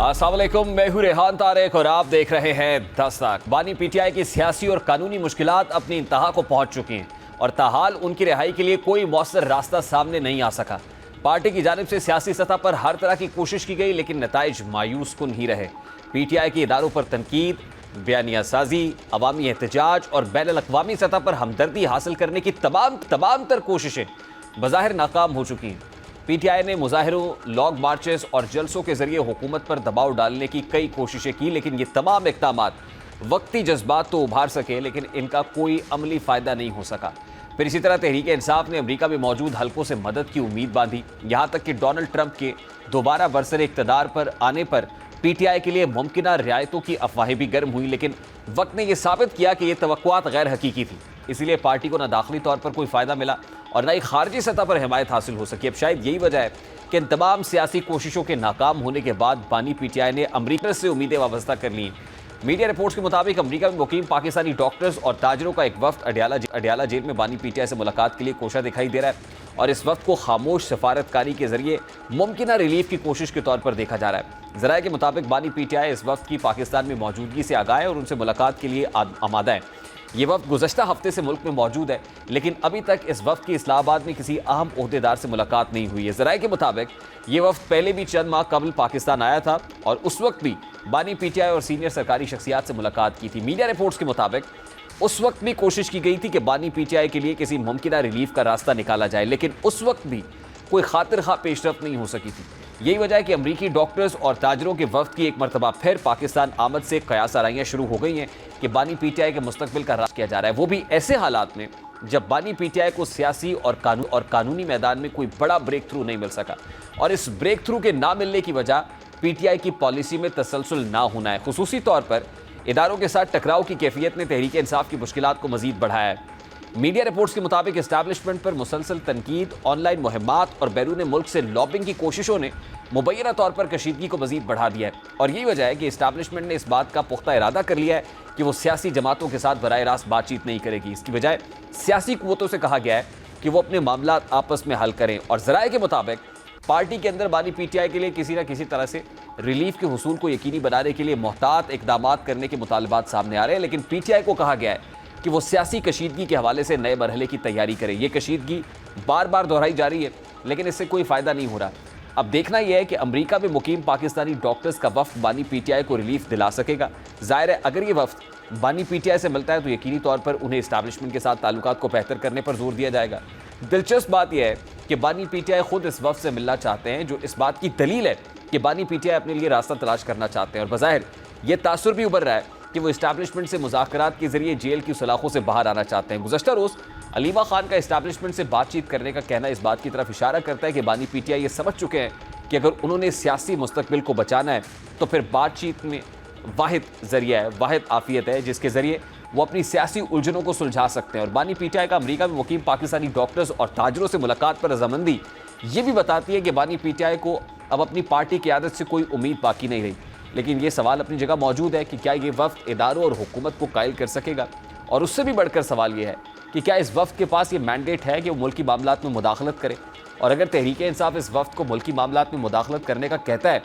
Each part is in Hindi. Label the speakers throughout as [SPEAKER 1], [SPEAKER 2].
[SPEAKER 1] अस्सलाम वालेकुम, मैं हूं रेहान तारिक और आप देख रहे हैं 10 तक। बानी पीटीआई की सियासी और कानूनी मुश्किलात अपनी इंतहा को पहुंच चुकी हैं और ताहाल उनकी रिहाई के लिए कोई मौसर रास्ता सामने नहीं आ सका। पार्टी की जानिब से सियासी सतह पर हर तरह की कोशिश की गई लेकिन नताइज मायूस कुन ही रहे। पीटीआई के इदारों पर तनकीद, बयानिया साजी, अवामी एहतजाज और बैन अल-अक़वामी सतह पर हमदर्दी हासिल करने की तमाम तर कोशिशें बज़ाहिर नाकाम हो चुकी हैं। पीटीआई ने मुजाहिरों, लॉन्ग मार्चेस और जलसों के जरिए हुकूमत पर दबाव डालने की कई कोशिशें की लेकिन ये तमाम इक़दामात वक्ती जज्बात तो उभार सके लेकिन इनका कोई अमली फ़ायदा नहीं हो सका। फिर इसी तरह तहरीक इंसाफ ने अमेरिका में मौजूद हलकों से मदद की उम्मीद बांधी, यहाँ तक कि डोनाल्ड ट्रंप के दोबारा बरसर इक़्तिदार पर आने पर पीटीआई के लिए मुमकिन रियायतों की अफवाहें भी गर्म हुई लेकिन वक्त ने यह साबित किया कि ये तवक्कुआत गैर हकीकी थी। इसीलिए पार्टी को न दाखिली तौर पर कोई फ़ायदा मिला और न ही खारजी सतह पर हिमायत हासिल हो सकी। अब शायद यही वजह है कि इन तमाम सियासी कोशिशों के नाकाम होने के बाद बानी पीटीआई ने अमरीका से उम्मीदें वाबस्ता कर ली। मीडिया रिपोर्ट्स के मुताबिक अमरीका में मुकीम पाकिस्तानी डॉक्टर्स और ताजरों का एक वफ्द अडियाला जेल में बानी पीटीआई से मुलाकात के लिए कोशा दिखाई दे रहा है और इस वक्त को खामोश सफारतकारी के जरिए मुमकिन रिलीफ की कोशिश के तौर पर देखा जा रहा है। ज़राए के मुताबिक बानी पीटीआई इस वक्त की पाकिस्तान में मौजूदगी से आगाह है और उनसे मुलाकात के लिए आमादा है। ये वक्त गुज़श्ता हफ्ते से मुल्क में मौजूद है लेकिन अभी तक इस वक्त की इस्लामाबाद में किसी अहम ओहदेदार से मुलाकात नहीं हुई है। ज़राए के मुताबिक ये वक्त पहले भी चंद माह कबल पाकिस्तान आया था और उस वक्त भी बानी पीटीआई और सीनियर सरकारी शख्सियात से मुलाकात की थी। मीडिया रिपोर्ट्स के मुताबिक उस वक्त भी कोशिश की गई थी कि बानी पीटीआई के लिए किसी मुमकिन रिलीफ का रास्ता निकाला जाए लेकिन उस वक्त भी कोई खातिर खा पेशरफ नहीं हो सकी थी। यही वजह है कि अमरीकी डॉक्टर्स और ताजरों के वफ्द की एक मरतबा फिर पाकिस्तान आमद से कयास आराइयाँ शुरू हो गई हैं कि बानी पीटीआई के मुस्तकबिल का राज किया जा रहा है, वो भी ऐसे हालात में जब बानी पीटीआई को सियासी और कानूनी मैदान में कोई बड़ा ब्रेक थ्रू नहीं मिल सका और इस ब्रेक थ्रू के ना मिलने की वजह पीटीआई की पॉलिसी में तसलसल ना होना है। खुसूसी तौर पर इदारों के साथ टकराव की कैफियत ने तहरीक इंसाफ की मुश्किलात को मजीद बढ़ाया है। मीडिया रिपोर्ट्स के मुताबिक इस्टेब्लिशमेंट पर मुसलसल तनकीद, ऑनलाइन मुहिम्मात और बैरून मुल्क से लॉबिंग की कोशिशों ने मुबैना तौर पर कशीदगी को मजीद बढ़ा दिया है और यही वजह है कि इस्टेब्लिशमेंट ने इस बात का पुख्ता इरादा कर लिया है कि वो सियासी जमातों के साथ बराह रास्त बातचीत नहीं करेगी। इसकी बजाय सियासी कुव्वतों से कहा गया है कि वो अपने मामला आपस में हल करें और ज़राए के मुताबिक पार्टी के अंदर बानी पीटीआई के लिए किसी न किसी तरह से रिलीफ के हुसूल को यकीनी बनाने के लिए मोहतात इक़दामात करने के मुतालबात सामने आ रहे हैं लेकिन पीटीआई को कहा गया है कि वो सियासी कशीदगी के हवाले से नए मरहले की तैयारी करे। ये कशीदगी बार बार दोहराई जा रही है लेकिन इससे कोई फ़ायदा नहीं हो रहा। अब देखना यह है कि अमेरिका में मुकीम पाकिस्तानी डॉक्टर्स का वफ्द बानी पीटीआई को रिलीफ दिला सकेगा। ज़ाहिर है अगर ये वफ्द बानी पीटीआई से मिलता है तो यकीनी तौर पर उन्हें इस्टेब्लिशमेंट के साथ ताल्लुकात को बेहतर करने पर जोर दिया जाएगा। दिलचस्प बात यह है कि बानी पीटीआई खुद इस वफ्द से मिलना चाहते हैं जो इस बात की दलील है कि बानी पीटीआई अपने लिए रास्ता तलाश करना चाहते हैं और बज़ाहिर यह तासुर भी उभर रहा है कि वो इस्टेब्लिशमेंट से मुज़ाकरात के जरिए जेल की सलाखों से बाहर आना चाहते हैं। गुज़श्ता रोज़ अलीमा खान का इस्टेब्लिशमेंट से बातचीत करने का कहना इस बात की तरफ इशारा करता है कि बानी पीटीआई ये समझ चुके हैं कि अगर उन्होंने सियासी मुस्तकबिल को बचाना है तो फिर बातचीत में वाहिद ज़रिया है, वाहिद आफियत है जिसके ज़रिए वो अपनी सियासी उलझनों को सुलझा सकते हैं। और बानी पीटीआई का अमेरिका में मुकीम पाकिस्तानी डॉक्टर्स और ताजरों से मुलाकात पर रजामंदी ये भी बताती है कि बानी पीटीआई को अब अपनी पार्टी की आदत से कोई उम्मीद बाकी नहीं रही। लेकिन ये सवाल अपनी जगह मौजूद है कि क्या ये वफ्द इदारों और हुकूमत को कायल कर सकेगा और उससे भी बढ़कर सवाल ये है कि क्या इस वफ्द के पास ये मैंडेट है कि वो मुल्की मामलात में मुदाखलत करे और अगर तहरीक इंसाफ इस वफ्द को मुल्की मामलात में मुदाखलत करने का कहता है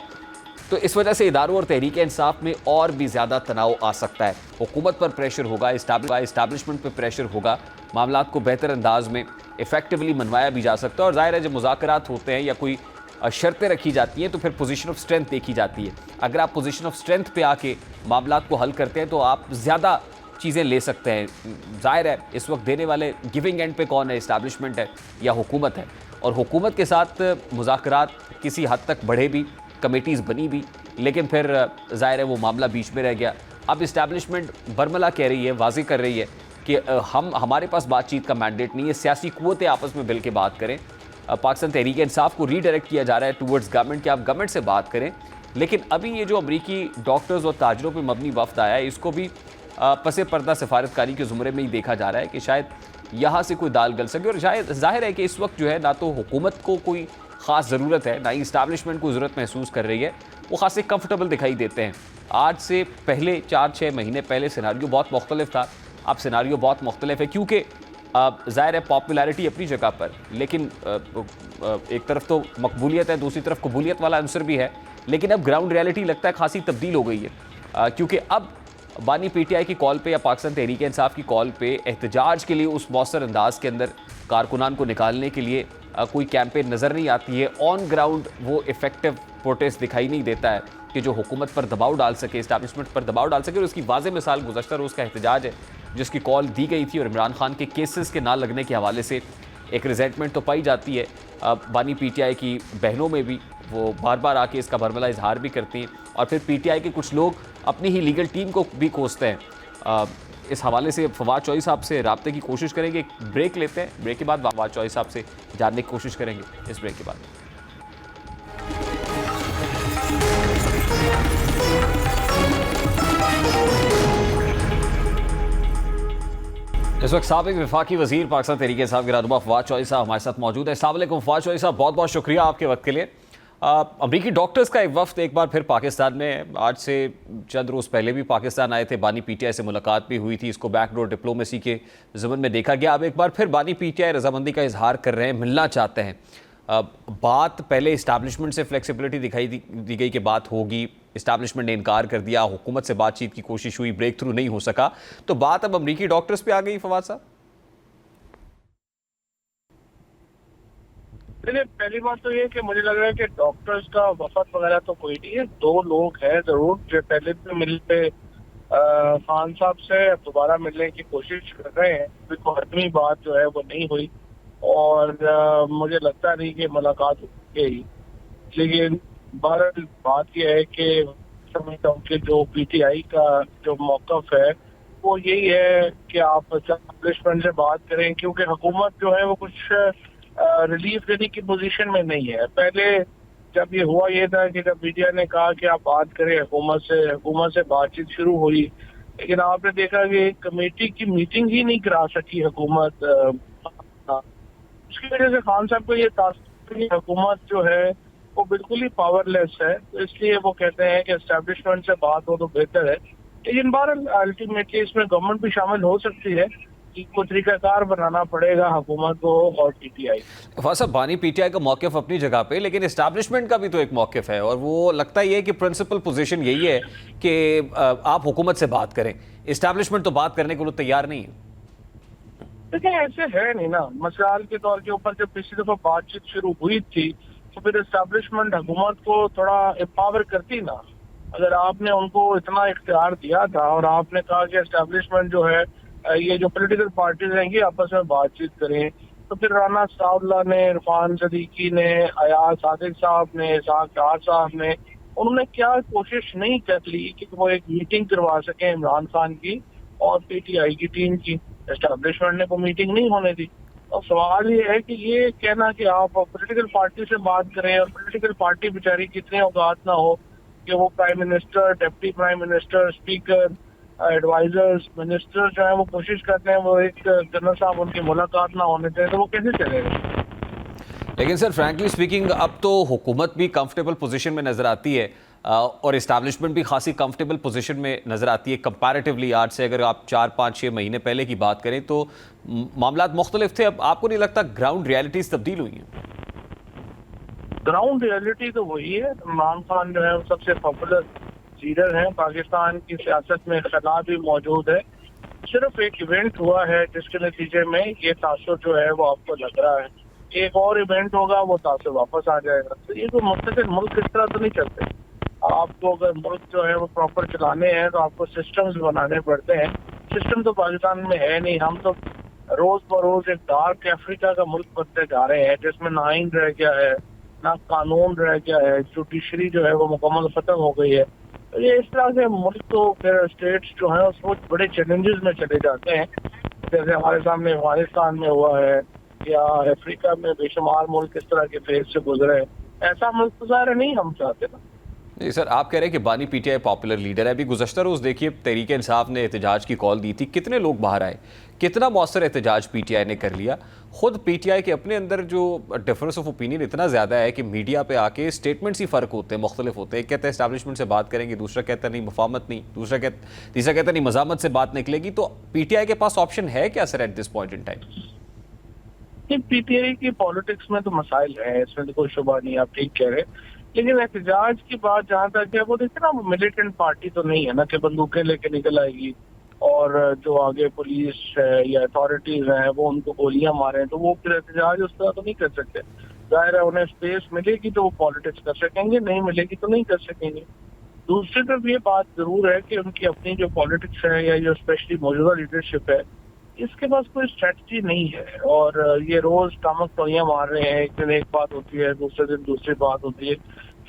[SPEAKER 1] तो इस वजह से इदारों और तहरीक इंसाफ में और भी ज़्यादा तनाव आ सकता है। हुकूमत पर प्रेशर होगा, इस्टेब्लिशमेंट पर प्रेशर होगा, मामलात को बेहतर अंदाज में इफेक्टिवली मनवाया भी जा सकता है और ज़ाहिर है जब मुज़ाकरात होते हैं या कोई शर्तें रखी जाती हैं तो फिर पोजीशन ऑफ स्ट्रेंथ देखी जाती है। अगर आप पोजीशन ऑफ स्ट्रेंथ पे आके मामलात को हल करते हैं तो आप ज़्यादा चीज़ें ले सकते हैं। ज़ाहिर है इस वक्त देने वाले गिविंग एंड पे कौन है, इस्टेब्लिशमेंट है या हुकूमत है और हुकूमत के साथ मुज़ाकरात किसी हद तक बढ़े भी, कमेटीज़ बनी भी लेकिन फिर ज़ाहिर है वो मामला बीच में रह गया। अब इस्टेब्लिशमेंट बरमला कह रही है, वाज़ेह कर रही है कि हमारे पास बातचीत का मैंडेट नहीं है, सियासी कुव्वतें आपस में मिल के बात करें। पाकिस्तान तहरीक इंसाफ को रीडायरेक्ट किया जा रहा है टूवर्ड्स गवर्नमेंट कि आप गवर्नमेंट से बात करें लेकिन अभी ये जो अमरीकी डॉक्टर्स और ताजरों पे मबनी वफ्द आया है इसको भी पसे पर्दा सफारतकारी के ज़ुमरे में ही देखा जा रहा है कि शायद यहाँ से कोई दाल गल सके और शायद ज़ाहिर है कि इस वक्त जो है ना तो हुकूमत को कोई ख़ास ज़रूरत है ना ही इस्टेब्लिशमेंट को ज़रूरत महसूस कर रही है, वो खासे कंफर्टेबल दिखाई देते हैं। आज से पहले 4-6 महीने पहले सिनारियो बहुत मुख्तलिफ था, अब सिनारियो बहुत मुख्तलिफ है क्योंकि ज़ाहिर है पॉपुलैरिटी अपनी जगह पर लेकिन एक तरफ तो मकबूलियत है, दूसरी तरफ कबूलियत वाला आंसर भी है लेकिन अब ग्राउंड रियलिटी लगता है खासी तब्दील हो गई है, क्योंकि अब बानी पीटीआई की कॉल पे या पाकिस्तान तहरीक इंसाफ की कॉल पे एहतजाज के लिए उस मौसर अंदाज के अंदर कारकुनान को निकालने के लिए कोई कैंपेन नज़र नहीं आती है। ऑन ग्राउंड वो इफेक्टिव प्रोटेस्ट दिखाई नहीं देता है कि जो हुकूमत पर दबाव डाल सके, इस्टेब्लिशमेंट पर दबाव डाल सके। और उसकी वाज़े मिसाल गुज़श्ता रोज़ का एहतजाज है जिसकी कॉल दी गई थी और इमरान खान के केसेस के ना लगने के हवाले से एक रिजेंटमेंट तो पाई जाती है। बानी पीटीआई की बहनों में भी वो बार बार आके इसका बरमला इजहार भी करती हैं और फिर पीटीआई के कुछ लोग अपनी ही लीगल टीम को भी कोसते हैं। इस हवाले से फवाद चौधरी साहब से रब्ते की कोशिश करेंगे। एक ब्रेक लेते हैं, ब्रेक के बाद फवाद चौधरी साहब से जानने की कोशिश करेंगे इस ब्रेक के बाद। इस वक्त साबिक वफाकी वजीर पाकिस्तान तहरीक इंसाफ के रहनुमा फवाद चौधरी साहब हमारे साथ मौजूद है। अस्सलाम वालेकुम फवाद चौधरी साहब, बहुत बहुत शुक्रिया आपके वक्त के लिए। अमरीकी डॉक्टर्स का एक वफ्द एक बार फिर पाकिस्तान में, आज से चंद रोज़ पहले भी पाकिस्तान आए थे, बानी पीटीआई से मुलाकात भी हुई थी, इसको बैकडोर डिप्लोमेसी के ज़मन में देखा गया। अब एक बार फिर बानी पीटीआई रजामंदी का इजहार कर रहे हैं, मिलना चाहते हैं। बात पहले इस्टेब्लिशमेंट से फ्लेक्सिबिलिटी दिखाई दी गई कि बात होगी, इस्टेब्लिशमेंट ने इनकार कर दिया, हुकूमत से बातचीत की कोशिश हुई, ब्रेक थ्रू नहीं हो सका, तो बात अब अमरीकी डॉक्टर्स पे आ गई फवाद साहब।
[SPEAKER 2] पहली बात तो ये कि मुझे लग रहा है कि डॉक्टर्स का वफद वगैरह तो कोई नहीं है। दो लोग हैं जरूर जो पहले भी मिलते खान साहब से दोबारा मिलने की कोशिश कर रहे हैं। तो हतमी बात जो है वो नहीं हुई और मुझे लगता नहीं कि मुलाकात हुई। लेकिन बहरहाल बात यह है कि समझता हूँ कि जो पीटीआई का जो मौकफ है वो यही है कि आप एस्टेब्लिशमेंट से बात करें, क्योंकि हुकूमत जो है वो कुछ रिलीफ देने की पोजीशन में नहीं है। पहले जब ये हुआ ये था कि जब मीडिया ने कहा कि आप बात करें हुकूमत से बातचीत शुरू हुई, लेकिन आपने देखा कि कमेटी की मीटिंग ही नहीं करा सकी हुकूमत। उसकी वजह से खान साहब को ये तासुर हुकूमत जो है वो बिल्कुल ही पावरलेस है, तो इसलिए वो कहते हैं कि एस्टेब्लिशमेंट से बात हो तो बेहतर है। लेकिन बहरहाल अल्टीमेटली इसमें गवर्नमेंट भी शामिल हो सकती है, को तरीकाकार बनाना पड़ेगा हुकूमत को और पीटीआई।
[SPEAKER 1] साहब, बानी पीटीआई का मौक़िफ़ अपनी जगह पे, लेकिन एस्टैब्लिशमेंट का भी तो एक मौक़िफ़ है और वो लगता ही है कि प्रिंसिपल पोजीशन यही है कि आप हुकूमत से बात करें। एस्टैब्लिशमेंट तो बात करने को तैयार नहीं है।
[SPEAKER 2] देखिए ऐसे है नहीं ना, मिसाल के तौर के ऊपर जब पिछली दफा बातचीत शुरू हुई थी तो फिर एस्टैब्लिशमेंट हुकूमत को थोड़ा एम्पावर करती ना। अगर आपने उनको इतना इख्तियार दिया था और आपने कहा कि एस्टैब्लिशमेंट जो है ये जो पॉलिटिकल पार्टीज हैं ये आपस में बातचीत करें, तो फिर राना साउल्ला ने, इरफान सदीकी ने, अयाज सादिक साहब ने, इसाक डार साहब ने, उन्होंने क्या कोशिश नहीं कर ली कि वो एक मीटिंग करवा सके इमरान खान की और पीटीआई की टीम की। एस्टेब्लिशमेंट ने वो मीटिंग नहीं होने दी। और सवाल ये है कि ये कहना कि आप पॉलिटिकल पार्टी से बात करें और पॉलिटिकल पार्टी बेचारी कितने औकात ना हो कि वो prime minister, deputy prime minister, speaker, advisers, minister जो है वो कोशिश करते हैं वो एक जनरल साहब उनकी मुलाकात ना होने दें, तो वो कैसे चलेगा।
[SPEAKER 1] लेकिन सर फ्रैंकली स्पीकिंग अब तो हुकूमत भी कंफर्टेबल पोजीशन में नज़र आती है और इस्टेब्लिशमेंट भी खासी कंफर्टेबल पोजीशन में नज़र आती है कंपैरेटिवली। आज से अगर आप 4-5-6 महीने पहले की बात करें तो मामलात मुख्तलिफ थे। अब आपको नहीं लगता ग्राउंड रियलिटीज तब्दील हुई हैं?
[SPEAKER 2] ग्राउंड रियलिटी तो वही है। इमरान खान जो है वो सबसे पॉपुलर लीडर है, पाकिस्तान की सियासत में खला भी मौजूद है। सिर्फ एक इवेंट हुआ है जिसके नतीजे में ये तासुर जो है वो आपको लग रहा है। एक और इवेंट होगा वो तासुर वापस आ जाएगा। तो ये तो मुस्तकिल मुल्क इस तरह तो नहीं चलते। आपको अगर मुल्क जो है वो प्रॉपर चलाने हैं तो आपको सिस्टम्स बनाने पड़ते हैं। सिस्टम तो पाकिस्तान में है नहीं। हम तो रोज बरोज एक डार्क अफ्रीका का मुल्क बनते जा रहे हैं जिसमें ना आइन रह गया है, ना कानून रह गया है, जुडिशरी जो है वो मुकम्मल खत्म हो गई है। तो ये इस तरह से मुल्क तो फिर स्टेट्स जो है उसको बड़े चैलेंजेस में चले जाते हैं, जैसे हमारे सामने अफगानिस्तान में हुआ है या अफ्रीका में बेशुमार मुल्क इस तरह के फेज से गुजरे। ऐसा मुल्क तो ज़ाहिर नहीं हम चाहते ना।
[SPEAKER 1] जी सर, आप कह रहे हैं कि बानी पीटीआई पॉपुलर लीडर है। अभी गुज़श्ता रोज़ देखिए तहरीक इंसाफ ने एहतजाज की कॉल दी थी, कितने लोग बाहर आए, कितना मौसर एहतजाज पीटीआई ने कर लिया। खुद पीटीआई के अपने अंदर जो डिफरेंस ऑफ ओपिनियन इतना ज़्यादा है कि मीडिया पे आके स्टेटमेंट्स ही फ़र्क होते हैं, मुख्तलिफ होते हैं। एक कहता है एस्टैब्लिशमेंट से बात करेंगे, दूसरा कहता नहीं मुफाहमत नहीं, तीसरा कहता नहीं मज़ामत से बात निकलेगी। तो पीटीआई के पास ऑप्शन है क्या sir at this point in time?
[SPEAKER 2] PTI की पॉलिटिक्स में तो मसाइल है, इसमें तो कोई शुबा नहीं, आप ठीक कह रहे। लेकिन एहतजाज की बात जहाँ तक है, वो देखिए ना, वो मिलिटेंट पार्टी तो नहीं है ना कि बंदूकें लेके निकल आएगी और जो आगे पुलिस है या अथॉरिटीज हैं वो उनको गोलियां मारें, तो वो फिर एहतजाज उस तरह तो नहीं कर सकते। जाहिर है उन्हें स्पेस मिलेगी तो वो पॉलिटिक्स कर सकेंगे, नहीं मिलेगी तो नहीं कर सकेंगे। दूसरी तरफ ये बात जरूर है कि उनकी अपनी जो पॉलिटिक्स है या जो स्पेशली मौजूदा लीडरशिप है, इसके पास कोई स्ट्रेटजी नहीं है और ये रोज टामक टोलियां मार रहे हैं। एक दिन एक बात होती है, दूसरे दिन दूसरी बात होती है,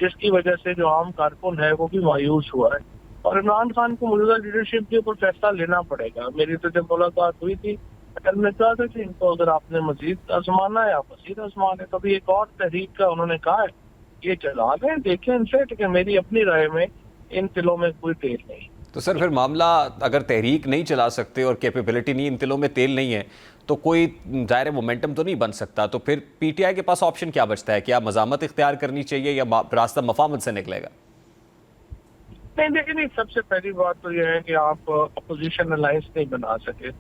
[SPEAKER 2] जिसकी वजह से जो आम कारकुन है वो भी मायूस हुआ है। और इमरान खान को मौजूदा लीडरशिप के ऊपर फैसला लेना पड़ेगा। मेरी तो जब मुलाकात हुई थी, कल मैं कहा था कि इनको अगर आपने मजीद आजमाना है आप मजीद आजमान है। कभी एक और तहरीक का उन्होंने कहा है, ये चला लें, देखें इनसे, लेकिन मेरी अपनी राय में इन तिलों में कोई तेल नहीं।
[SPEAKER 1] तो सर फिर मामला, अगर तहरीक नहीं चला सकते और कैपेबिलिटी नहीं, इन तिलों में तेल नहीं है, तो कोई ज़ाहिर मोमेंटम तो नहीं बन सकता। तो फिर पीटीआई के पास ऑप्शन क्या बचता है? क्या मज़ामत इख्तियार करनी चाहिए या रास्ता मफामत से निकलेगा?
[SPEAKER 2] नहीं देखिए, नहीं, सबसे पहली बात तो यह है कि आप अपोजिशन अलायंस नहीं बना सके।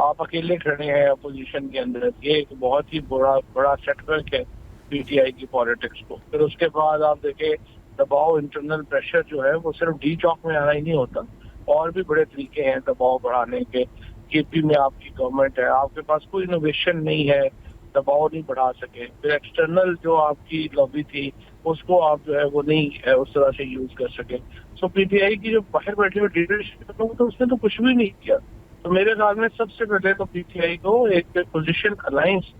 [SPEAKER 2] आप अकेले खड़े हैं अपोजिशन के अंदर, ये एक बहुत ही बड़ा सेटबैक है पीटीआई की पॉलिटिक्स को। फिर उसके बाद आप देखें, दबाव, इंटरनल प्रेशर जो है वो सिर्फ डी चौक में आना ही नहीं होता, और भी बड़े तरीके हैं दबाव बढ़ाने के। केपी में आपकी गवर्नमेंट है, आपके पास कोई इनोवेशन नहीं है, दबाव नहीं बढ़ा सके। फिर एक्सटर्नल जो आपकी लॉबी थी उसको आप जो है वो नहीं उस तरह से यूज कर सके। सो पीटीआई की जो बाहर बैठे हुए लीडरशिप है तो उसने तो कुछ भी नहीं किया। तो मेरे ख्याल में सबसे पहले तो पीटीआई को एक पोजीशन अलायंस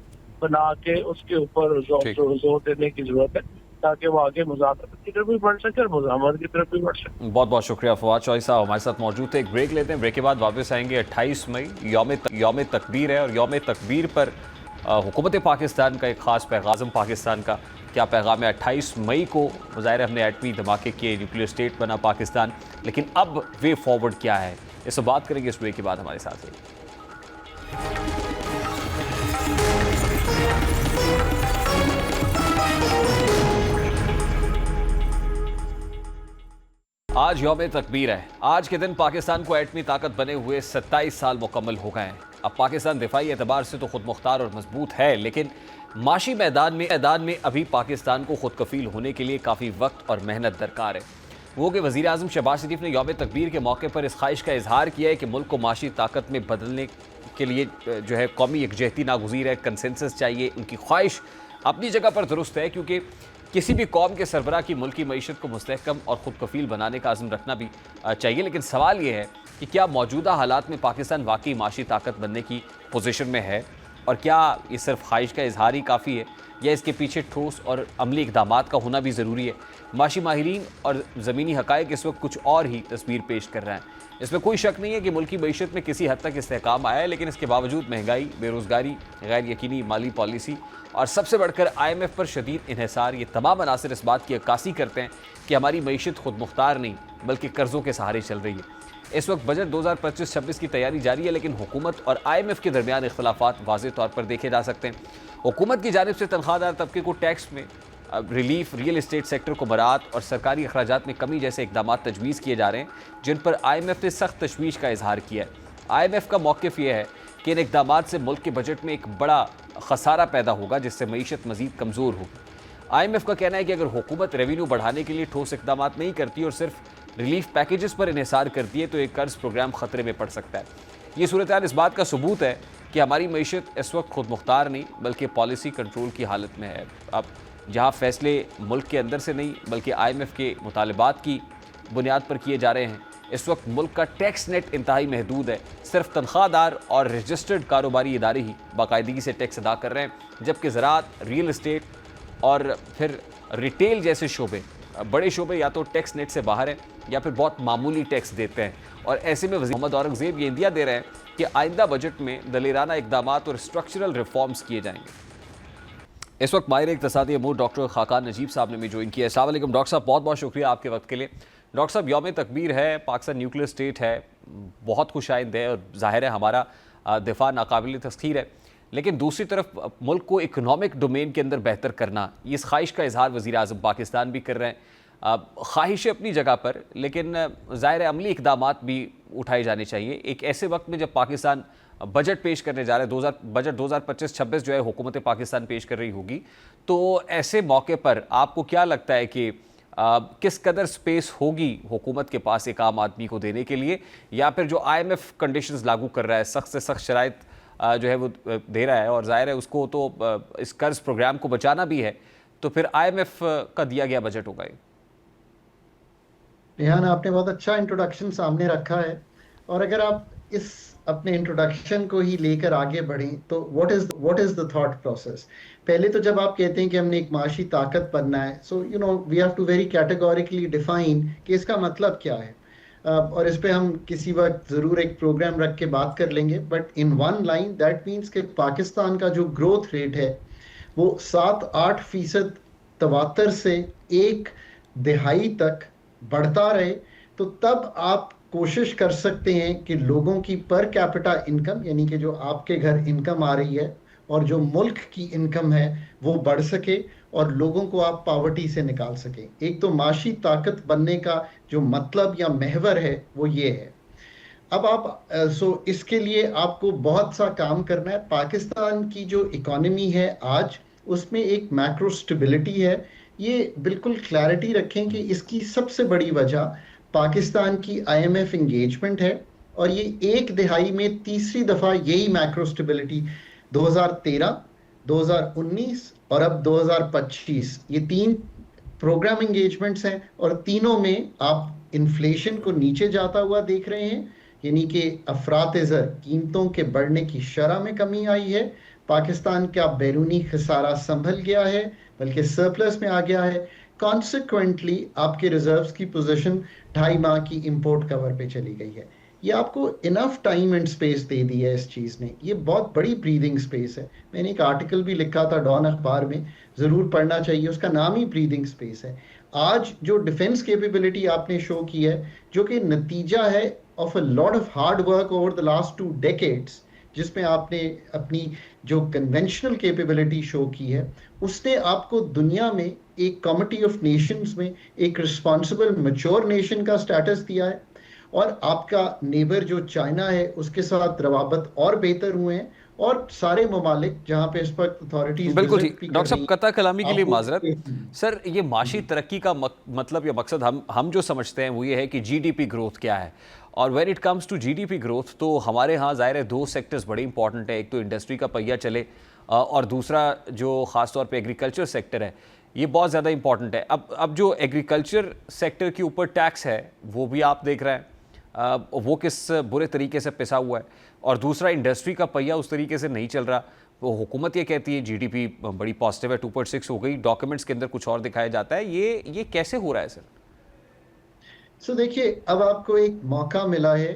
[SPEAKER 2] बना के उसके ऊपर जोर देने की जरूरत है, ताकि वो आगे मुज़ाकरात की तरफ भी बढ़ सके और मुज़ामत की तरफ भी बढ़ सके।
[SPEAKER 1] बहुत बहुत शुक्रिया फवाद चौधरी साहब हमारे साथ मौजूद थे। एक ब्रेक लेते हैं, ब्रेक के बाद वापस आएंगे। 28 मई यौम तकबीर है और यौम तकबीर पर हुकूमत पाकिस्तान का एक ख़ास पैगाम, आज़म पाकिस्तान का क्या पैगाम है। 28 मई को ज़ाहिर हमने एटमी धमाके किए, न्यूक्लियर स्टेट बना पाकिस्तान, लेकिन अब वे फॉरवर्ड क्या है, इस बात करेंगे इस ब्रेक के बाद। हमारे साथ है आज यौम तकबीर है। आज के दिन पाकिस्तान को एटमी ताकत बने हुए 27 साल मुकम्मल हो गए हैं। अब पाकिस्तान दिफाई एतबार से तो खुद मुख्तार और मजबूत है, लेकिन माशी मैदान में अभी पाकिस्तान को खुद कफील होने के लिए काफ़ी वक्त और मेहनत दरकार है। वो कि वज़ीर आज़म शहबाज शरीफ ने यौम तकबीर के मौके पर इस ख्वाहिश का इजहार किया है कि मुल्क को माशी ताकत में बदलने के लिए जो है कौमी यकजहती नागुज़ीर है, कंसेंसस चाहिए। उनकी ख्वाहिश अपनी जगह पर दुरुस्त है, क्योंकि किसी भी कौम के सरबराह की मुल्की मईशत को मुस्तहकम और ख़ुद कफील बनाने का आज़म रखना भी चाहिए। लेकिन सवाल ये है कि क्या मौजूदा हालात में पाकिस्तान वाकई माशी ताकत बनने की पोजीशन में है, और क्या ये सिर्फ ख्वाहिश का इजहार ही काफ़ी है, या इसके पीछे ठोस और अमली इक़दामात का होना भी ज़रूरी है। माशी माहिरीन और ज़मीनी हक़ाइक़ इस वक्त कुछ और ही तस्वीर पेश कर रहे हैं। इसमें कोई शक नहीं है कि मुल्की मईशत में किसी हद तक इस्तेहकाम आया है, लेकिन इसके बावजूद महंगाई, बेरोज़गारी, गैर यकीनी माली पॉलिसी और सबसे बढ़कर IMF पर शदीद इन्हिसार, ये तमाम अनासर इस बात की अक्कासी करते हैं कि हमारी मईशत खुद मुख्तार नहीं बल्कि कर्ज़ों के सहारे चल रही है। इस वक्त बजट 2025-26 की तैयारी जारी है, लेकिन हुकूमत और IMF के दरमियान इख्तलाफात वाज़ेह तौर पर देखे जा सकते हैं। हुकूमत की जानिब से तनख्वाहदार तबके को टैक्स में रिलीफ, रियल इस्टेट सेक्टर को बरात और सरकारी अखराजात में कमी जैसे इकदाम तजवीज़ किए जा रहे हैं, जिन पर IMF ने सख्त तशवीश का इजहार किया है। IMF का मौक़िफ़ यह है कि इन इकदाम से मुल्क के बजट में एक बड़ा खसारा पैदा होगा, जिससे मईशत मज़ीद कमज़ोर होगी। IMF का कहना है कि अगर हुकूमत रेवेन्यू बढ़ाने के लिए ठोस इकदाम नहीं करती और सिर्फ रिलीफ पैकेजेस पर इन्हिसार करती है, तो एक कर्ज प्रोग्राम ख़तरे में पड़ सकता है। ये सूरत हाल इस बात का सबूत है कि हमारी मईशत इस वक्त खुद मुख्तार नहीं बल्कि पॉलिसी कंट्रोल की हालत में है। अब जहाँ फ़ैसले मुल्क के अंदर से नहीं बल्कि IMF के मुतालबात की बुनियाद पर किए जा रहे हैं, इस वक्त मुल्क का टैक्स नेट इंतहाई महदूद है। सिर्फ तनख्वाहदार और रजिस्टर्ड कारोबारी इदारे ही बाकायदगी से टैक्स अदा कर रहे हैं, जबकि ज़राअत, रियल इस्टेट और फिर रिटेल जैसे शोबे, बड़े शोबे या तो टैक्स नेट से बाहर हैं या फिर बहुत मामूली टैक्स देते हैं। और ऐसे में वज़ीर मोहम्मद औरंगज़ेब ये इंदिया दे रहे हैं कि आइंदा बजट में दलेराना इकदामात और स्ट्रक्चरल रिफॉर्म्स किए जाएंगे। इस वक्त माहिर इक़्तिसादी अमूर डॉक्टर खाकान नजीब साहब ने भी ज्वाइन किया है। अस्सलाम वालेकुम डॉक्टर साहब, बहुत बहुत शुक्रिया आपके वक्त के लिए। डॉक्टर साहब, यौम तकबीर है, पाकिस्तान न्यूक्लियर स्टेट है, बहुत खुशाइंद है और ज़ाहिर है हमारा दिफा नाकाबिल तस्खीर है, लेकिन दूसरी तरफ मुल्क को इकनॉमिक डोमेन के अंदर बेहतर करना, ये इस ख्वाहिश का इजहार वज़ीर आज़म पाकिस्तान भी कर रहे हैं। ख्वाहिशें अपनी जगह पर, लेकिन ज़ाहिर अमली इक़दामात भी उठाए जाने चाहिए। एक ऐसे वक्त में जब पाकिस्तान बजट पेश करने जा रहे हैं, बजट 2025-26 जो है हुकूमत पाकिस्तान पेश कर रही होगी, तो ऐसे मौके पर आपको क्या लगता है कि किस कदर स्पेस होगी हुकूमत के पास एक आम आदमी को देने के लिए, या फिर जो IMF कंडीशंस लागू कर रहा है, सख्त से सख्त शराइत जो है वो दे रहा है, और जाहिर है उसको तो इस कर्ज प्रोग्राम को बचाना भी है, तो फिर IMF का दिया गया बजट होगा ये?
[SPEAKER 3] रेहान, आपने बहुत अच्छा इंट्रोडक्शन सामने रखा है, और अगर आप इस अपने इंट्रोडक्शन को ही लेकर आगे बढ़ें तो what is the thought process. पहले तो जब आप कहते हैं कि हमने एक माशी ताकत बनना है, so you know we have to very categorically define कि इसका मतलब क्या है। और इस पे हम किसी वक्त ज़रूर एक प्रोग्राम रख के बात कर लेंगे, but in one line that means कि पाकिस्तान का जो ग्रोथ रेट है वो 7-8% तवातर से एक दिहाई तक बढ़ता रहे, तो तब आप कोशिश कर सकते हैं कि लोगों की पर कैपिटा इनकम, यानी कि जो आपके घर इनकम आ रही है और जो मुल्क की इनकम है वो बढ़ सके और लोगों को आप पॉवर्टी से निकाल सकें। एक तो माशी ताकत बनने का जो मतलब या महवर है वो ये है। अब आप इसके लिए आपको बहुत सा काम करना है। पाकिस्तान की जो इकोनॉमी है आज, उसमें एक मैक्रो स्टेबिलिटी है। ये बिल्कुल क्लैरिटी रखें कि इसकी सबसे बड़ी वजह पाकिस्तान की IMF एंगेजमेंट है, और ये एक दिहाई में तीसरी दफा यही मैक्रो स्टेबिलिटी 2013, 2019 और अब 2025, ये 3 प्रोग्राम एंगेजमेंट्स हैं, और तीनों में आप इन्फ्लेशन को नीचे जाता हुआ देख रहे हैं, यानी कि अफरात-ए-ज़र कीमतों के बढ़ने की शरह में कमी आई है। पाकिस्तान का बैरूनी खसारा संभल गया है, बल्कि सरप्लस में आ गया है। कॉन्सिक्वेंटली आपके रिजर्व्स की पोजीशन 2.5 माह की इंपोर्ट कवर पे चली गई है। ये आपको इनफ टाइम एंड स्पेस दे दी है इस चीज़ ने, ये बहुत बड़ी ब्रीदिंग स्पेस है। मैंने एक आर्टिकल भी लिखा था डॉन अखबार में, ज़रूर पढ़ना चाहिए, उसका नाम ही ब्रीदिंग स्पेस है। आज जो डिफेंस कैपेबिलिटी आपने शो की है, जो कि नतीजा है of a lot of hard work over the last 2 decades, जिसमें आपने अपनी जो कन्वेंशनल कैपेबिलिटी शो की है, उसने आपको दुनिया में एक कमिटी ऑफ नेशंस में एक रिस्पॉन्सिबल मैच्योर नेशन का स्टेटस दिया है, और आपका नेबर जो चाइना है उसके साथ रवाबत और बेहतर हुए हैं, और सारे ममालिक जहां पे इस वक्त अथॉरिटीज
[SPEAKER 1] बिल्कुल ठीक। डॉक्टर साहब, कता कलामी के लिए माजरत सर, ये माशी तरक्की का मतलब या मकसद हम जो समझते हैं वो ये है कि GDP ग्रोथ क्या है, और when it comes to GDP growth तो हमारे यहाँ ज़ाहिर है 2 सेक्टर्स बड़े इंपॉर्टेंट है। एक तो इंडस्ट्री का पहिया चले, और दूसरा जो ख़ास तौर पे एग्रीकल्चर सेक्टर है, ये बहुत ज़्यादा इंपॉर्टेंट है। अब जो एग्रीकल्चर सेक्टर के ऊपर टैक्स है वो भी आप देख रहे हैं वो किस बुरे तरीके से पिसा हुआ है, और दूसरा इंडस्ट्री का पहिया उस तरीके से नहीं चल रहा। वो हुकूमत ये कहती है GDP बड़ी पॉजिटिव है, 2.6 हो गई, डॉक्यूमेंट्स के अंदर कुछ और दिखाया जाता है। ये कैसे हो रहा है सर?
[SPEAKER 3] सो देखिए, अब आपको एक मौका मिला है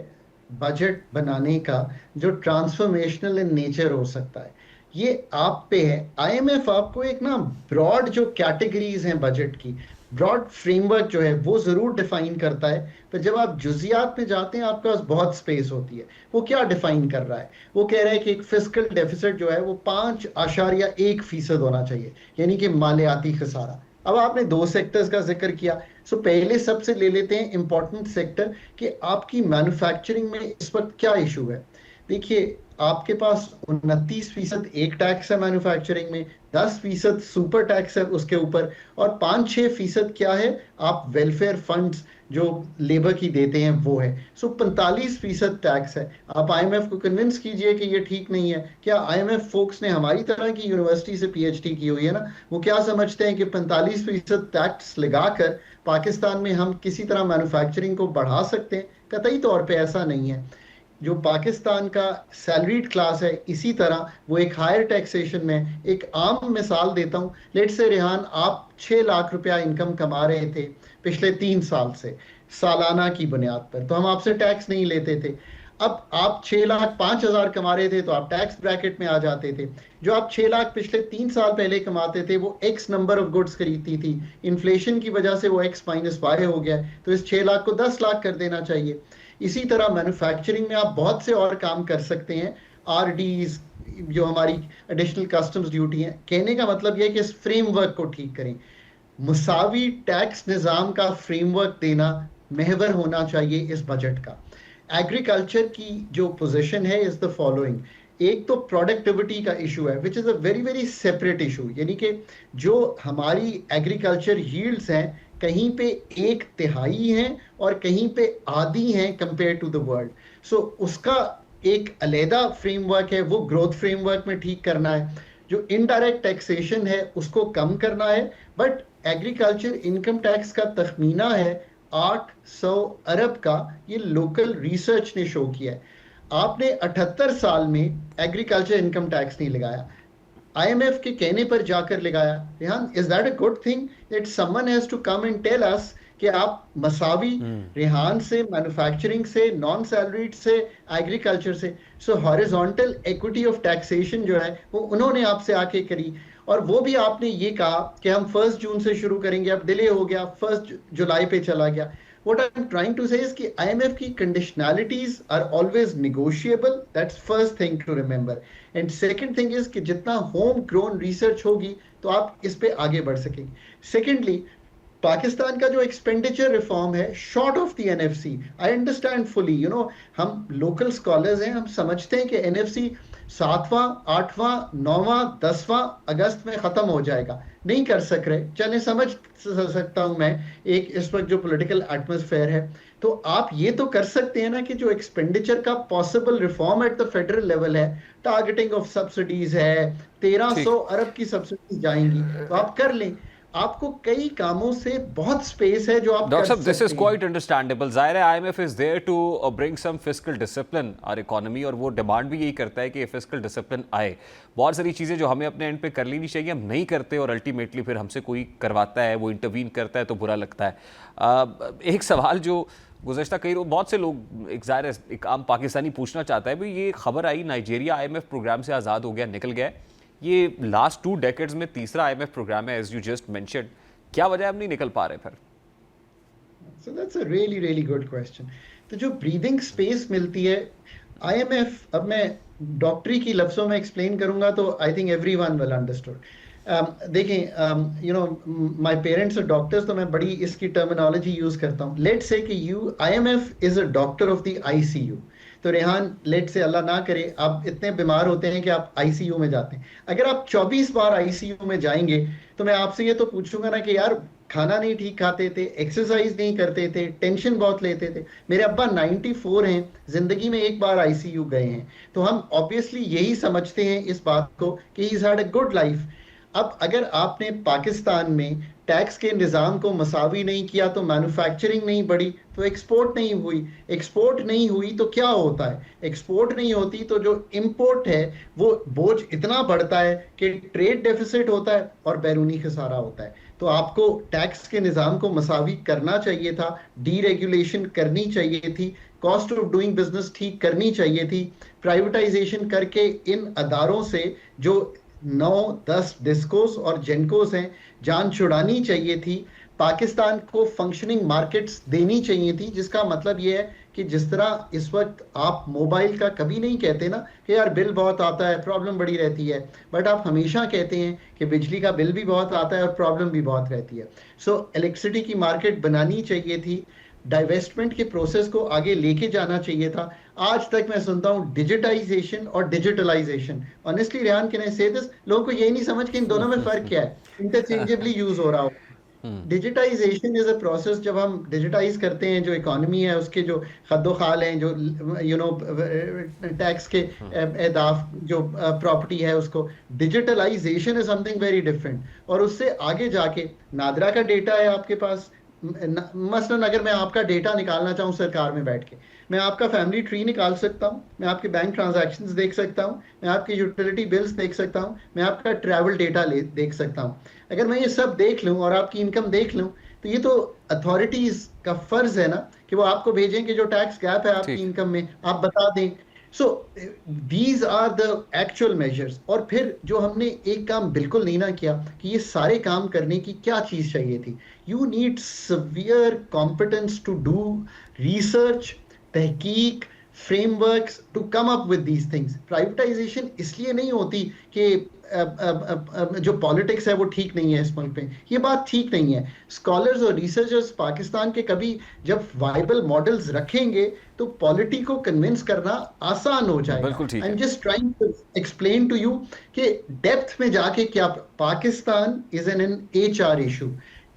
[SPEAKER 3] बजट बनाने का जो ट्रांसफॉर्मेशनल इन नेचर हो सकता है। ये आप पे है। IMF आपको एक ना ब्रॉड जो कैटेगरीज हैं बजट की, ब्रॉड फ्रेमवर्क जो है वो जरूर डिफाइन करता है, पर जब आप जुजियात में जाते हैं आपके पास बहुत स्पेस होती है। वो क्या डिफाइन कर रहा है? वो कह रहा है कि एक फिस्कल डेफिसिट जो है वो 5.1% होना चाहिए, यानी कि मालियाती खसारा। अब आपने 2 सेक्टर्स का जिक्र किया, सो पहले सबसे ले लेते हैं इंपॉर्टेंट सेक्टर कि आपकी मैन्युफैक्चरिंग में इस वक्त क्या इशू है। देखिए, आपके पास 29% एक टैक्स है मैन्युफैक्चरिंग में, 10% सुपर टैक्स है उसके ऊपर, और 5-6% क्या है, आप वेलफेयर फंड्स जो लेबर की देते हैं वो है। सो 45% टैक्स है। आप IMF को कन्विंस कीजिए कि ये ठीक नहीं है। क्या IMF फोक्स ने हमारी तरह की यूनिवर्सिटी से PhD की हुई है ना, वो क्या समझते हैं कि 45% टैक्स लगाकर पाकिस्तान में हम किसी तरह मैन्युफैक्चरिंग को बढ़ा सकते हैं? कतई तौर पे ऐसा नहीं है। जो पाकिस्तान का सैलरीड क्लास है, इसी तरह वो एक हायर टैक्सेशन में। एक आम मिसाल देता हूँ, लेट्स से रेहान, आप 6 लाख रुपया इनकम कमा रहे थे पिछले 3 साल से सालाना की बुनियाद पर, तो हम आपसे टैक्स नहीं लेते थे। अब आप 6,05,000 कमा रहे थे तो आप टैक्स ब्रैकेट में आ जाते थे। जो आप 6 लाख पिछले 3 साल पहले कमाते थे वो X नंबर ऑफ गुड्स खरीदती थी, इन्फ्लेशन की वजह से वो X माइनस Y हो गया, तो इस 6 लाख को 10 लाख कर देना चाहिए। इसी तरह मैन्युफैक्चरिंग में आप बहुत से और काम कर सकते हैं। RDs, जो हमारी एडिशनल कस्टम्स ड्यूटी है, कहने का मतलब यह है कि इस फ्रेमवर्क को ठीक करें। मुसावी टैक्स निज़ाम का फ्रेमवर्क देना महवर होना चाहिए इस बजट का। एग्रीकल्चर की जो पोजीशन है इज द फॉलोइंग। एक तो प्रोडक्टिविटी का इशू है which is a very very separate issue, यानी कि जो हमारी एग्रीकल्चर यील्ड्स हैं कहीं पे 1/3 हैं और कहीं पे आधी हैं कंपेयर टू द वर्ल्ड। सो उसका एक अलहदा फ्रेमवर्क है, वो ग्रोथ फ्रेमवर्क में ठीक करना है। जो इनडायरेक्ट टैक्सेशन है उसको कम करना है। बट एग्रीकल्चर इनकम टैक्स का तखमीना है 800 अरब का, ये लोकल रिसर्च ने शो किया है। आपने 78 साल में एग्रीकल्चर इनकम टैक्स नहीं लगाया, आईएमएफ के कहने पर जाकर लगाया। Rehan, is that a good thing that someone has to come and tell us कि आप मसावी रेहान से, मैन्युफैक्चरिंग से, नॉन सैलरीड से, एग्रीकल्चर से, सो हॉरिजॉन्टल इक्विटी ऑफ टैक्सेशन जो है वो उन्होंने आपसे आके करी। और वो भी आपने ये कहा कि हम 1 जून से शुरू करेंगे, अब डिले हो गया, 1 जुलाई पे चला गया। What I'm trying to say is कि IMF की conditionalities are always negotiable. That's first thing to remember. And second thing is कि जितना home grown research होगी तो आप इस पे आगे बढ़ सकेंगे। Secondly, पाकिस्तान का जो एक्सपेंडिचर रिफॉर्म है short of the NFC, I understand fully, you know, हम लोकल स्कॉलर्स हैं, हम समझते हैं कि एनएफसी 7वां, 8वां, 9वां, 10वां अगस्त में खत्म हो जाएगा, नहीं कर सक रहे, चले समझ सकता हूं मैं एक इस वक्त जो पॉलिटिकल एटमॉस्फेयर है। तो आप ये तो कर सकते हैं ना कि जो एक्सपेंडिचर का possible reform at the federal level है, टारगेटिंग ऑफ सब्सिडीज है, 1300 अरब की सब्सिडीज जाएंगी, तो आप कर लें। आपको कई कामों से बहुत स्पेस है जो आप
[SPEAKER 1] डॉक्टर साहब,
[SPEAKER 3] कर
[SPEAKER 1] दिस इज
[SPEAKER 3] सकते
[SPEAKER 1] क्वाइट अंडरस्टैंडेबल। जाहिर है IMF is there to bring some fiscal discipline our economy, और वो डिमांड भी यही करता है कि ये फिस्कल डिसिप्लिन आए। बहुत सारी चीज़ें जो हमें अपने एंड पे कर लेनी चाहिए हम नहीं करते, और अल्टीमेटली फिर हमसे कोई करवाता है, वो इंटरवीन करता है तो बुरा लगता है। एक सवाल जो गुज़श्ता कई बहुत से लोग, एक आम पाकिस्तानी पूछना चाहता है, भाई ये खबर आई नाइजीरिया आईएमएफ प्रोग्राम से आज़ाद हो गया, निकल गया, ये लास्ट 2 डेकेड्स में तीसरा आईएमएफ प्रोग्राम है, एज यू जस्ट मेंशन्ड, क्या वजह हम नहीं निकल पा रहे फिर?
[SPEAKER 3] So that's a really really good question. तो जो ब्रीदिंग स्पेस मिलती है आईएमएफ, अब मैं डॉक्टरी की लफ्जों में एक्सप्लेन करूंगा तो I think everyone will understood. देखें, you know, my parents are doctors, तो मैं बड़ी इसकी टर्मिनोलॉजी यूज करता हूँ। लेट्स से कि you IMF is a doctor of the ICU. तो रेहान, लेट से अल्लाह ना करे आप इतने बीमार होते हैं कि आप आईसीयू में जाते हैं। अगर आप 24 बार आईसीयू में जाएंगे तो मैं आपसे ये तो पूछूंगा ना कि यार खाना नहीं ठीक खाते थे, एक्सरसाइज नहीं करते थे, टेंशन बहुत लेते थे। मेरे अब्बा 94 हैं, जिंदगी में एक बार आईसीयू गए हैं, तो हम ऑब्वियसली यही समझते हैं इस बात को कि he had a good life. अब अगर आपने पाकिस्तान में टैक्स के निज़ाम को मसावी नहीं किया तो मैन्युफैक्चरिंग नहीं बढ़ी, तो एक्सपोर्ट नहीं हुई। एक्सपोर्ट नहीं हुई तो क्या होता है? एक्सपोर्ट नहीं होती तो जो इंपोर्ट है वो बोझ इतना बढ़ता है कि ट्रेड डेफिसिट होता है और बैरूनी खसारा होता है। तो आपको टैक्स के निज़ाम को मसावी करना चाहिए था, डीरेगुलेशन करनी चाहिए थी, कॉस्ट ऑफ डूइंग बिजनेस ठीक करनी चाहिए थी, प्राइवेटाइजेशन करके इन अदारों से जो 9-10 डिस्कोस और जेनकोस हैं जान छुड़ानी चाहिए थी। पाकिस्तान को फंक्शनिंग मार्केट्स देनी चाहिए थी, जिसका मतलब ये है कि जिस तरह इस वक्त आप मोबाइल का कभी नहीं कहते ना कि यार बिल बहुत आता है, प्रॉब्लम बड़ी रहती है, बट आप हमेशा कहते हैं कि बिजली का बिल भी बहुत आता है और प्रॉब्लम भी बहुत रहती है। सो इलेक्ट्रिसिटी की मार्केट बनानी चाहिए थी, डाइवेस्टमेंट के प्रोसेस को आगे लेके जाना चाहिए था। आज तक मैं सुनता हूँ डिजिटाइजेशन और digitalisation. Honestly Rehan, can I say this, लोगों को यही नहीं समझ कि इन दोनों में फर्क क्या है, इंटरचेंजेबली यूज हो रहा हो। डिजिटाइजेशन इज अ प्रोसेस, जब हम डिजिटाइज करते हैं जो इकोनॉमी है उसके जो खद्दोखाल हैं, जो यू नो टैक्स के एहदाफ, जो प्रॉपर्टी है, उसको digitalisation is something very different. और उससे आगे जाके नादरा का डेटा है आपके पास, मसलन अगर मैं आपका डेटा निकालना चाहूँ सरकार में बैठ के, मैं आपका फैमिली ट्री निकाल सकता हूँ, मैं आपके बैंक ट्रांजैक्शंस देख सकता हूँ, मैं आपके यूटिलिटी बिल्स देख सकता हूँ, मैं आपका ट्रैवल डेटा देख सकता हूँ। अगर मैं ये सब देख लूँ और आपकी इनकम देख लूँ तो ये तो अथॉरिटीज का फर्ज है ना कि वो आपको भेजें कि जो टैक्स गैप है आपकी इनकम में आप बता दें। So these are the actual measures. और फिर जो हमने एक काम बिल्कुल नहीं ना किया कि ये सारे काम करने की क्या चीज चाहिए थी। You need severe competence to do research, तहकीक, frameworks to come up with these things. Privatisation इसलिए नहीं होती कि जो पॉलिटिक्स है वो ठीक नहीं है इस मुल्क में, ये बात ठीक नहीं है। स्कॉलर्स और रिसर्चर्स पाकिस्तान के कभी जब वाइबल मॉडल्स रखेंगे तो पॉलिटी को कन्विंस करना आसान हो जाएगा।
[SPEAKER 1] बिल्कुल ठीक
[SPEAKER 3] आई एम
[SPEAKER 1] है।
[SPEAKER 3] Just trying to explain to you कि डेप्थ में जाके क्या Pakistan is an HR issue.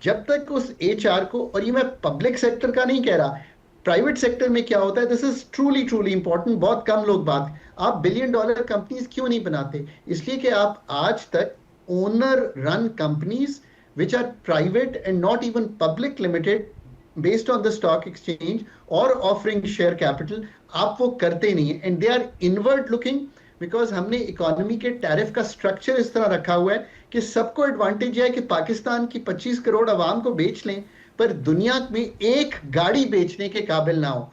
[SPEAKER 3] जब तक उस HR को, और ये मैं पब्लिक सेक्टर का नहीं कह रहा, प्राइवेट सेक्टर में क्या होता है, this is truly truly important, बहुत कम लोग बात, आप $1 बिलियन कंपनीज क्यों नहीं बनाते? इसलिए कि आप आज तक owner run companies which are private and not even public limited based on the stock exchange और ऑफरिंग शेयर कैपिटल, आप वो करते नहीं है, and they are inward looking, because हमने इकोनॉमी के टैरिफ का स्ट्रक्चर इस तरह रखा हुआ है कि सबको एडवांटेज है कि पाकिस्तान की 25 करोड़ आवाम को बेच लें, पर दुनिया में एक गाड़ी बेचने के काबिल ना हो।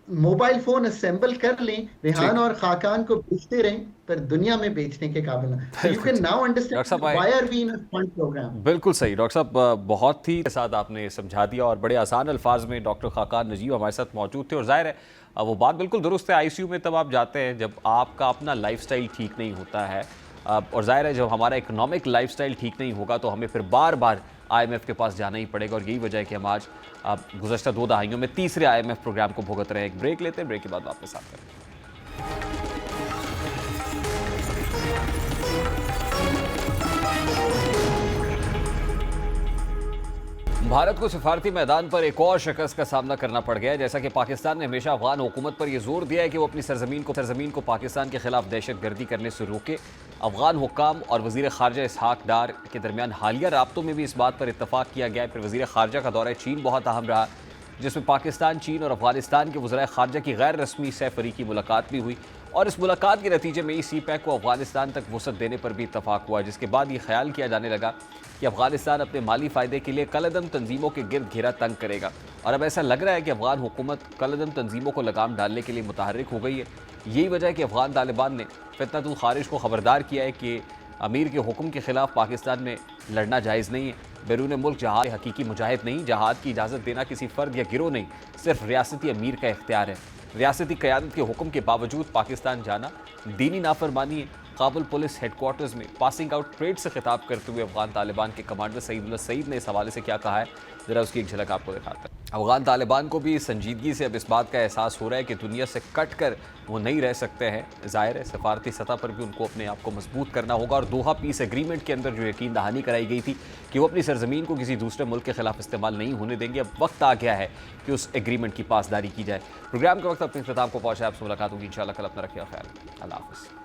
[SPEAKER 3] मोबाइल फोन असेंबल कर लें, रेहान और खाकान को बेचते रहें, पर दुनिया में बेचने के काबिल ना। You can now understand why are we in a fund program.
[SPEAKER 1] बिल्कुल सही डॉक्टर साहब, बहुत ही साथ आपने समझा दिया और बड़े आसान अल्फाज में डॉक्टर खाकान नजीब हमारे साथ मौजूद थे। और जाहिर है वो बात बिल्कुल दुरुस्त है, ICU में तब आप जाते हैं जब आपका अपना लाइफस्टाइल ठीक नहीं होता है, और जाहिर है जब हमारा इकोनॉमिक लाइफस्टाइल ठीक नहीं होगा तो हमें फिर बार बार IMF के पास जाना ही पड़ेगा। और यही वजह है कि हम आज गुज़श्ता 2 दहाइयों में तीसरे IMF प्रोग्राम को भुगत रहे हैं। एक ब्रेक लेते हैं, ब्रेक के बाद वापस आते हैं। भारत को सिफारती मैदान पर एक और शिकस्त का सामना करना पड़ गया है। जैसा कि पाकिस्तान ने हमेशा अफगान हुकूमत पर यह जोर दिया है कि वो अपनी सरजमीन को पाकिस्तान के खिलाफ दहशतगर्दी करने से रोके। अफगान हुक्काम और वज़ीर ख़ारजा इसहाक डार के दरमियान हालिया राब्तों में भी इस बात पर इत्तफाक किया गया है। फिर वज़ीर ख़ारजा का दौरा चीन बहुत अहम रहा, जिसमें पाकिस्तान, चीन और अफगानिस्तान के वज़राए ख़ारजा की गैर रस्मी सह-फरीकी मुलाकात भी हुई, और इस मुलाकात के नतीजे में ही CPEC को अफगानिस्तान तक वसअत देने पर भी इत्तफाक हुआ, जिसके बाद ये ख्याल किया जाने लगा कि अफगानिस्तान अपने माली फ़ायदे के लिए कलअदम तंजीमों के गिर्द घेरा तंग करेगा। और अब ऐसा लग रहा है कि अफगान हुकूमत कलअदम तंजीमों को लगाम डालने के लिए मुतहर्रिक हो गई है। यही वजह है कि अफगान तालिबान ने फितनतुल खारिज को खबरदार किया है कि अमीर के हुक्म के खिलाफ पाकिस्तान में लड़ना जायज़ नहीं है। बैरून मुल्क जहाद हकीकी मुजाहिद नहीं, जहाद की इजाज़त देना किसी फ़र्द या गिरोह नहीं, सिर्फ रियासती अमीर का इख्तियार है। रियासती क़यादत के हुक्म के बावजूद पाकिस्तान जाना दीनी नाफरमानी है। काबुल पुलिस हेडक्वार्टर्स में पासिंग आउट परेड से खिताब करते हुए अफगान तालिबान के कमांडर सईदुल्लाह सईद ने इस हवाले से क्या कहा है, ज़रा उसकी एक झलक आपको दिखाते हैं। अफगान तालिबान को भी संजीदगी से अब इस बात का एहसास हो रहा है कि दुनिया से कट कर वो नहीं रह सकते हैं। ज़ाहिर है सफारती सतह पर भी उनको अपने आप को मजबूत करना होगा, और दोहा पीस एग्रीमेंट के अंदर जो यकीन दहानी कराई गई थी कि वो अपनी सरजमीन को किसी दूसरे मुल्क के खिलाफ इस्तेमाल नहीं होने देंगे, अब वक्त आ गया है कि उस एग्रीमेंट की पासदारी की जाए। प्रोग्राम के वक्त अपने इख्तिताम को पहुँचा, आपसे मुलाकात होगी इंशाल्लाह। कल अपना रखिए ख्याल। अल्लाह हाफ़िज़।